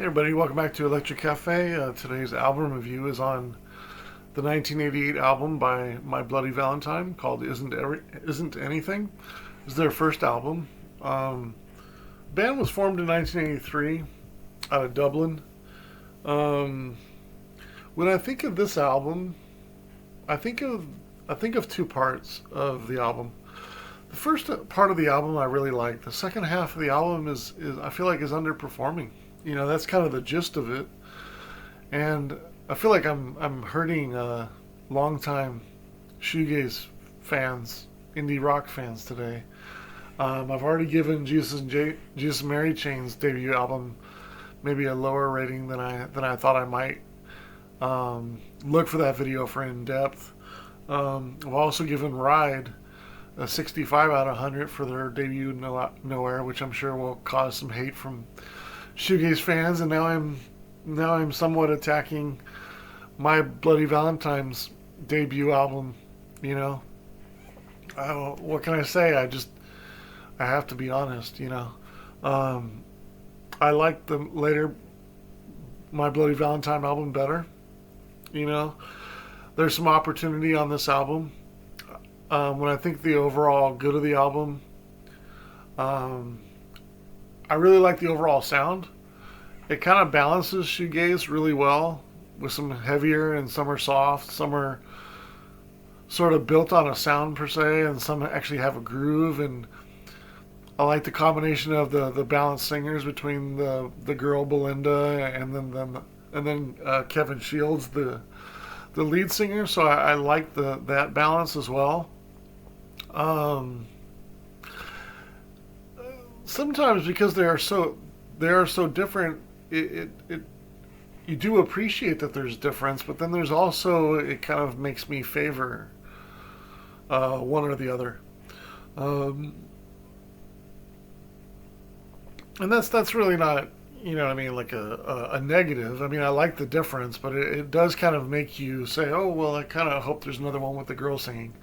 Hey everybody, welcome back to Electric Cafe. Today's album review is on the 1988 album by My Bloody Valentine called Isn't Anything. It's their first album. The band was formed in 1983 out of Dublin. Um, when I think of this album, I think of I think of two parts of the album. The first part of the album I really like. The second half of the album is I feel like is underperforming. That's kind of the gist of it. And I feel like I'm hurting longtime shoegaze fans, indie rock fans today. I've already given Jesus and Mary Chain's debut album maybe a lower rating than I thought I might. Look for that video for in depth. I've also given Ride a 65 out of 100 for their debut Nowhere, which I'm sure will cause some hate from shoegaze fans. And now I'm somewhat attacking My Bloody Valentine's debut album. You know, what can I say? I have to be honest. I like the later My Bloody Valentine album better. You know, there's some opportunity on this album. When I think the overall good of the album, um, I really like the overall sound. It kind of balances shoegaze really well with some heavier and some are soft, some are sort of built on a sound per se, and some actually have a groove. And I like the combination of the balanced singers between the girl Belinda and then Kevin Shields, the lead singer. So I like that balance as well. Um, Sometimes because they are so different, it you do appreciate that there's difference, but then there's also it kind of makes me favor one or the other, um, and that's really not, what I mean, like a negative. I mean, I like the difference, but it does kind of make you say, oh well, I kind of hope there's another one with the girl singing,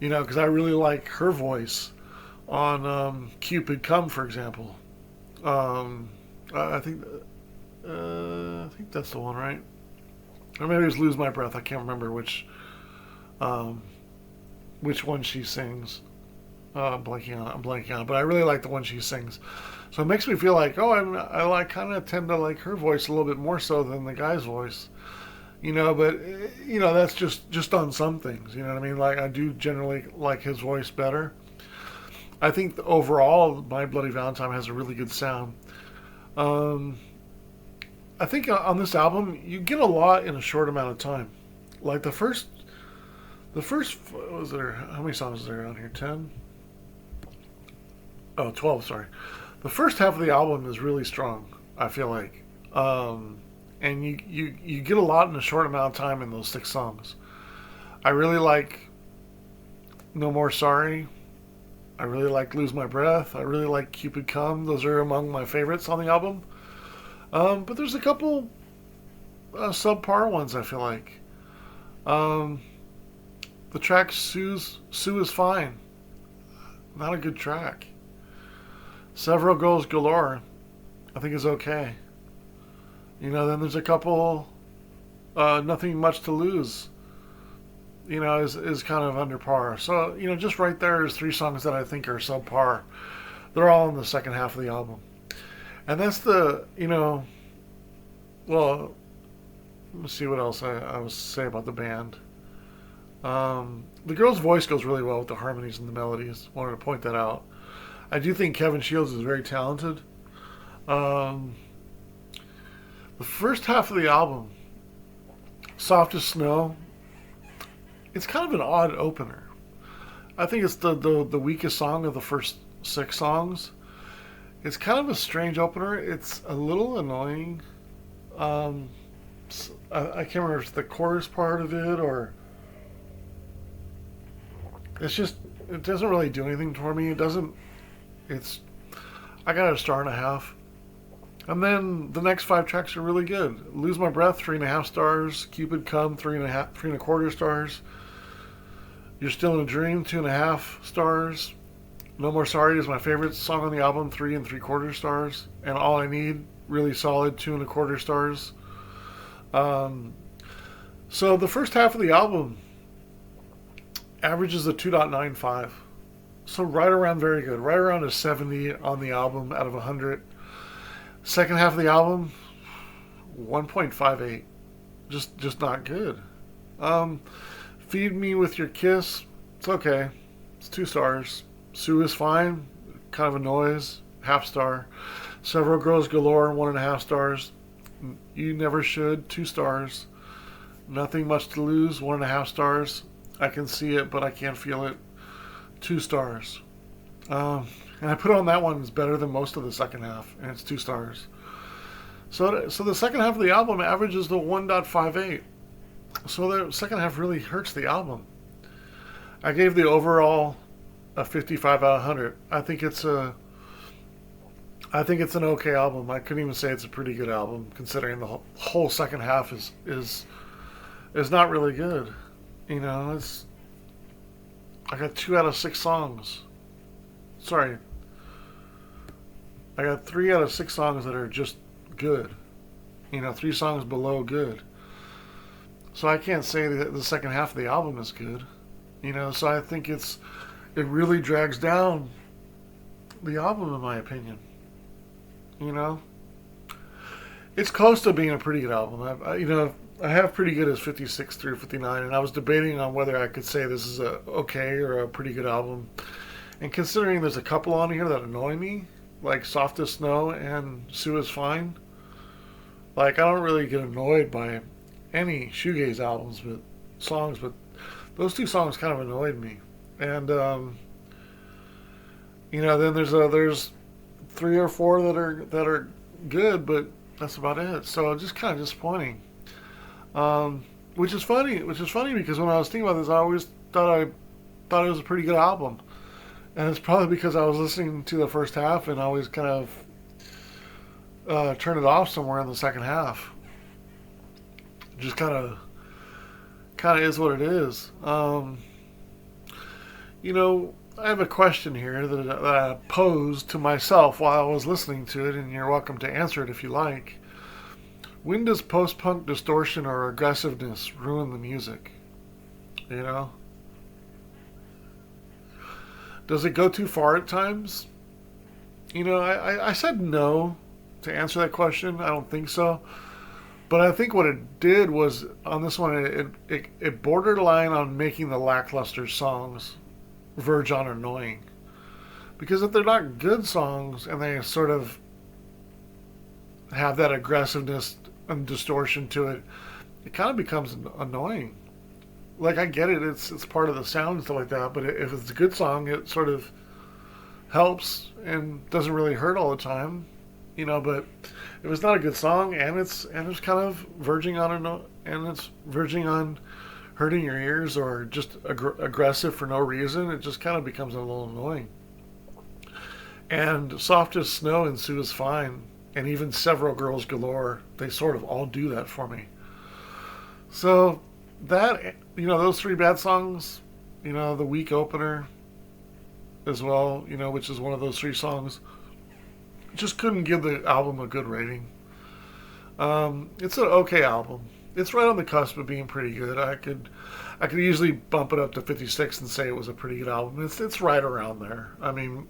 because I really like her voice on Cupid Come, for example. Um, I think that's the one, right? Or maybe it was Lose My Breath. I can't remember um, which one she sings. I'm blanking on it, but I really like the one she sings. So it makes me feel like, oh, I like kind of tend to like her voice a little bit more so than the guy's voice. But that's just on some things. You know what I mean? Like I do generally like his voice better. I think overall, My Bloody Valentine has a really good sound. Um, I think on this album, you get a lot in a short amount of time. Like the first what was there? How many songs is there on here? 10? Oh, 12. Sorry. The first half of the album is really strong. I feel like, and you get a lot in a short amount of time in those 6 songs. I really like No More Sorry. I really like Lose My Breath. I really like Cupid Come. Those are among my favorites on the album. But there's a couple subpar ones I feel like. Um, the track Sue is Fine. Not a good track. Several Girls Galore, I think is okay. Then there's a couple, Nothing Much to Lose, is kind of under par. So, just right there is 3 songs that I think are subpar. They're all in the second half of the album. And that's well, let me see what else I was say about the band. The girl's voice goes really well with the harmonies and the melodies. Wanted to point that out. I do think Kevin Shields is very talented. Um, the first half of the album, Soft as Snow, it's kind of an odd opener. I think it's the weakest song of the first 6 songs. It's kind of a strange opener. It's a little annoying. Um, I can't remember if it's the chorus part of it or it doesn't really do anything for me. It doesn't. It's I got it a star and a half. And then the next 5 tracks are really good. Lose My Breath, 3.5 stars. Cupid Come, 3.25 stars. You're Still in a Dream, 2.5 stars. No More Sorry is my favorite song on the album, 3.75 stars. And All I Need really solid 2.25 stars. Um, so the first half of the album averages a 2.95. So right around very good. Right around a 70 on the album out of 100. Second half of the album, 1.58. Just not good. Um, Feed Me With Your Kiss. It's okay. It's 2 stars. Sue Is Fine. Kind of a noise. Half star. Several Girls Galore. 1.5 stars. You Never Should. 2 stars. Nothing Much to Lose. 1.5 stars. I can see it, but I can't feel it. 2 stars. And I put on that one is better than most of the second half, and it's 2 stars. So the second half of the album averages the 1.58. So the second half really hurts the album. I gave the overall a 55 out of 100. I think it's an okay album. I couldn't even say it's a pretty good album, considering the whole second half is not really good. It's I got 2 out of 6 songs. Sorry, I got 3 out of 6 songs that are just good. 3 songs below good. So I can't say that the second half of the album is good. So I think it really drags down the album in my opinion. You know, it's close to being a pretty good album. I have pretty good as 56 through 59, and I was debating on whether I could say this is a okay or a pretty good album. And considering there's a couple on here that annoy me, like Soft as Snow and Sue Is Fine, like I don't really get annoyed by any shoegaze albums, but songs, but those 2 songs kind of annoyed me. And then there's 3 or 4 that are good, but that's about it. So just kind of disappointing. Which is funny because when I was thinking about this, I always thought it was a pretty good album, and it's probably because I was listening to the first half and I always kind of turn it off somewhere in the second half. Just kind of is what it is. I have a question here that I posed to myself while I was listening to it, and you're welcome to answer it if you like. When does post-punk distortion or aggressiveness ruin the music? Does it go too far at times? I said no to answer that question. I don't think so. But I think what it did was, on this one, it borderline on making the lackluster songs verge on annoying. Because if they're not good songs and they sort of have that aggressiveness and distortion to it, it kind of becomes annoying. Like, I get it, it's part of the sound and stuff like that, but if it's a good song, it sort of helps and doesn't really hurt all the time. But if it's not a good song and it's kind of verging on hurting your ears, or just aggressive for no reason, it just kind of becomes a little annoying. And Soft as Snow and Sue Is Fine, and even Several Girls Galore, they sort of all do that for me. So that, those 3 bad songs, the weak opener as well, which is one of those 3 songs, just couldn't give the album a good rating. It's an okay album. It's right on the cusp of being pretty good. I could easily bump it up to 56 and say it was a pretty good album. It's right around there. I mean,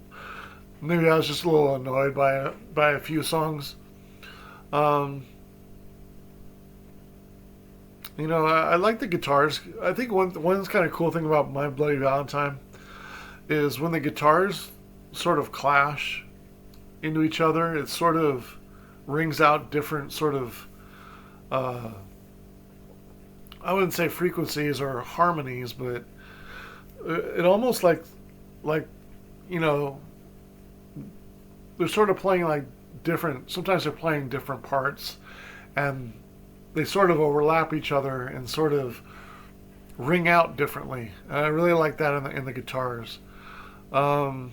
maybe I was just a little annoyed by a few songs. I like the guitars. I think one kind of cool thing about My Bloody Valentine is when the guitars sort of clash into each other, it sort of rings out different sort of I wouldn't say frequencies or harmonies, but it almost like they're sort of playing like different. Sometimes they're playing different parts, and they sort of overlap each other and sort of ring out differently. And I really like that in the guitars. I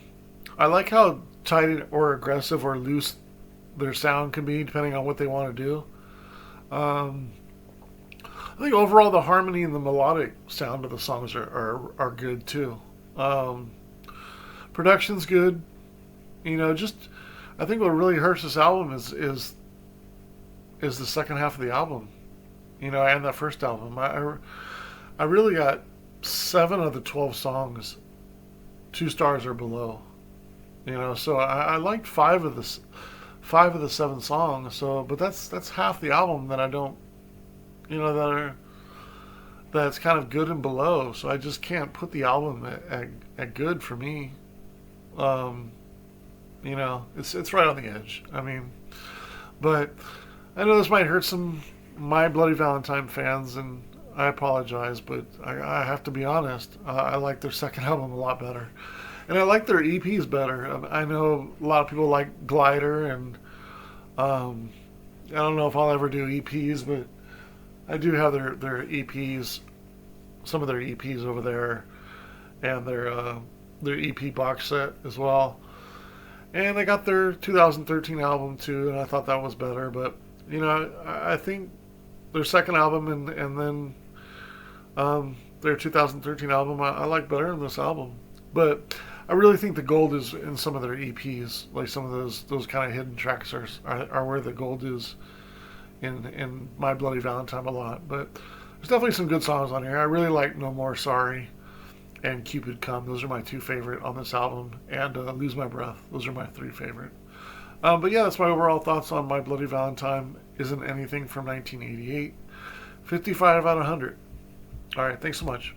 like how tight or aggressive or loose their sound can be depending on what they want to do. I think overall the harmony and the melodic sound of the songs are good too. Production's good. Just I think what really hurts this album is is the second half of the album. And that first album. I really got 7 of the 12 songs 2 stars or below. So I liked 5 of the 7 songs. So, but that's half the album that I don't, that's kind of good and below. So I just can't put the album at good for me. Um, it's right on the edge. But I know this might hurt some My Bloody Valentine fans, and I apologize, but I have to be honest. I like their second album a lot better, and I like their EPs better. I know a lot of people like Glider, and I don't know if I'll ever do EPs, but I do have their EPs, some of their EPs over there, and their EP box set as well. And I got their 2013 album too, and I thought that was better. But I think their second album and then their 2013 album I like better than this album. But I really think the gold is in some of their EPs, like some of those kind of hidden tracks are where the gold is in My Bloody Valentine a lot. But there's definitely some good songs on here. I really like No More Sorry and Cupid Come. Those are my 2 favorite on this album. And Lose My Breath. Those are my 3 favorite. But yeah, that's my overall thoughts on My Bloody Valentine. Isn't Anything from 1988. 55 out of 100. All right, thanks so much.